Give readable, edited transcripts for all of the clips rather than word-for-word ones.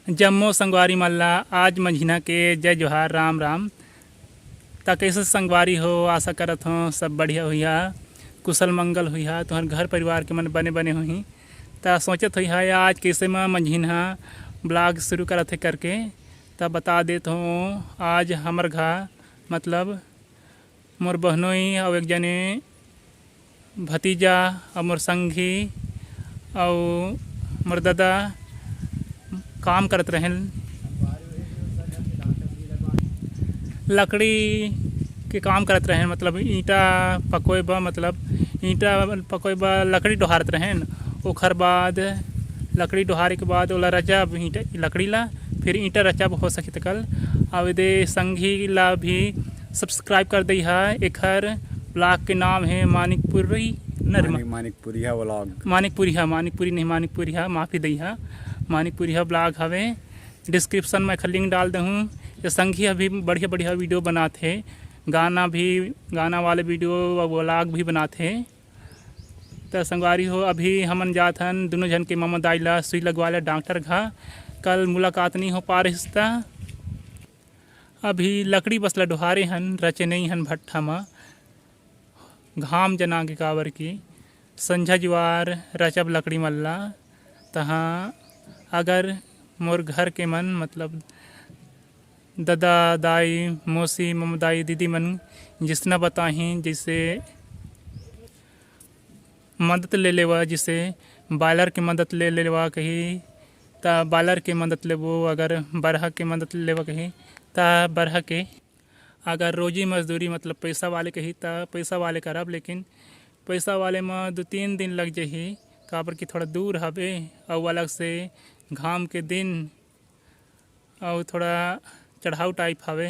जम्मो संगवारी मल्ला आज मंझिना के जय जोहार राम राम। ता कैसे संगवारी हो, आशा करत हो सब बढ़िया हुई कुशल मंगल हुई तुम्हारे घर परिवार के मन बने बने हुई। ता सोचत हुई आज कैसे मैं मंझिना ब्लॉग शुरू करत है करके तब बता देत हूँ। आज हमर घर मतलब मोर बहनोई और एक जने भतीजा और मोर संगी और मोर दादा काम करत रहें लकड़ी के काम करत रहें, मतलब ईंटा पकोए बा, मतलब ईंटा पकोए बा लकड़ी डोहारत रहें। ओखर बाद लकड़ी डोहारे के बाद ओला रचब ईंटा लकड़ी ला फिर ईंटा रचब हो सके तकल। और दे संगी ला भी सब्सक्राइब कर दी है। एखर ब्लॉग के नाम है मानिकपुरी मानिकपुरिया व्लॉग। मानिकपुरी नहीं मानिकपुरिया, माफ़ी दी है। मानिकपुरिया ब्लॉग हवे। डिस्क्रिप्शन में लिंक डाल दूँ। ये संगी अभी बढ़िया बढ़िया वीडियो बनाते, गाना वाले वीडियो व्लॉग भी बनाते। तो संगवारी हो अभी हमन जात हन दोनों जन के मम्मा दाई ला सुई लगवाले डॉक्टर घा। कल मुलाकात नहीं हो पा रही। अभी लकड़ी बस ला डोहारे हन, रचे नहीं हन भट्ठा में। घाम जना के कावर की संझा जुआर रचब लकड़ी मल्ला। तहाँ अगर मोर घर के मन मतलब दादा दाई मौसी मम्मा दाई दीदी मन जिसना बताही जैसे मदद ले लेवा, जिसे बायलर की मदद ले लेवा कही ता बायलर के मदद लेवो, अगर बरहा के मदद लेवा कही ता बरहा के। अगर रोजी मजदूरी मतलब पैसा वाले कही ता पैसा वाले करब, लेकिन पैसा वाले में 2-3 दिन लग जाही काबर की थोड़ा दूर हवे और अलग से घाम के दिन और थोड़ा चढ़ाऊ टाइप हवे।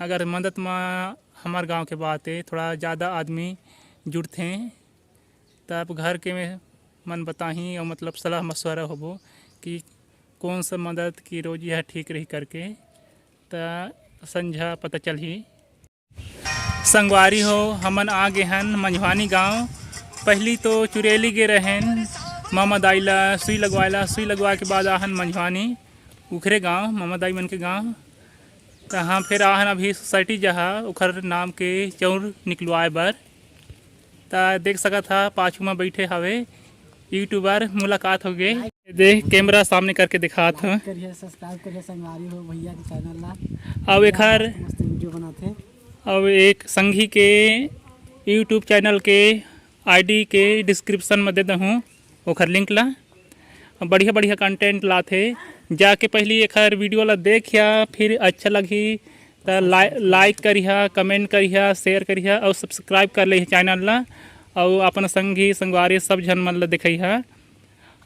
अगर मदद में हमार गांव के बात है थोड़ा ज़्यादा आदमी जुड़ते तब घर के मन बताही और मतलब सलाह मशवरा होबो कि कौन सा मदद की रोजी है ठीक रही करके ता संझा पता चल ही। संगवारी हो हमन आगे हन मंझवानी गांव। पहली तो चुरेली गे रहें मामा दाई ला सुई लगवाला, सुई लगवा के बाद आहन मंझवानी उखरे गांव मामा दाई मन के गांव। तहाँ फिर आहन अभी सोसाइटी जहाँ उखर नाम के चौर निकलवाए बर। ता देख सका था पाछू में बैठे हवे यूट्यूबर मुलाकात हो गए। देख कैमरा सामने करके दिखात हूँ। सब्सक्राइब करिए संगवारी हो भैया के चैनल ला। अब एखर मस्त वीडियो बनाते। अब एक संगी के यूट्यूब चैनल के आईडी के डिस्क्रिप्शन में दे दूँ ओखर लिंक ला। बढ़िया बढ़िया कंटेंट लाते जाके पहली एखर वीडियो ला देखिया, फिर अच्छा लगी तो लाइक करिया, कमेंट करिया, शेयर करिया और सब्सक्राइब कर ली चैनल ला। और अपन संगी संगवारी सब जन मन ला देखिया।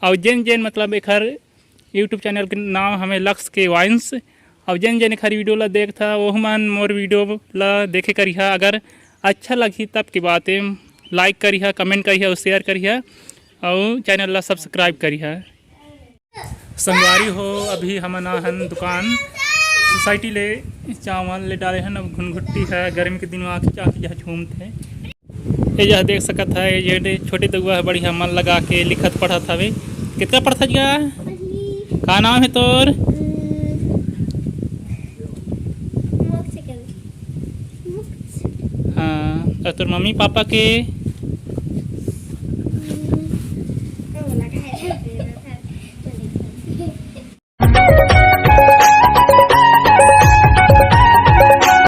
और जेन जेन मतलब एखर यूट्यूब चैनल के नाम हमें लक्ष्य के वाइन्स। और जेन जेन एखर वीडियो ला देखता वो मन मोर वीडियो ला देखे करिया। अगर अच्छा लगी तब की बातें लाइक करिया, कमेंट करिया और शेयर करिया और चैनल ला सब्सक्राइब करिया। संगवारी हो अभी हमन आहन दुकान सोसाइटी ले चावल ले डाले हैं। अब घुनघुट्टी है गर्मी के दिन में आके चाकी जहाँ झूमते ये जहाँ देख सकत है। ये छोटी दुआ है बढ़िया मन लगा के लिखत पढ़त हवे। कितना पढ़ता जा का नाम है तोर? हाँ और तोर मम्मी पापा के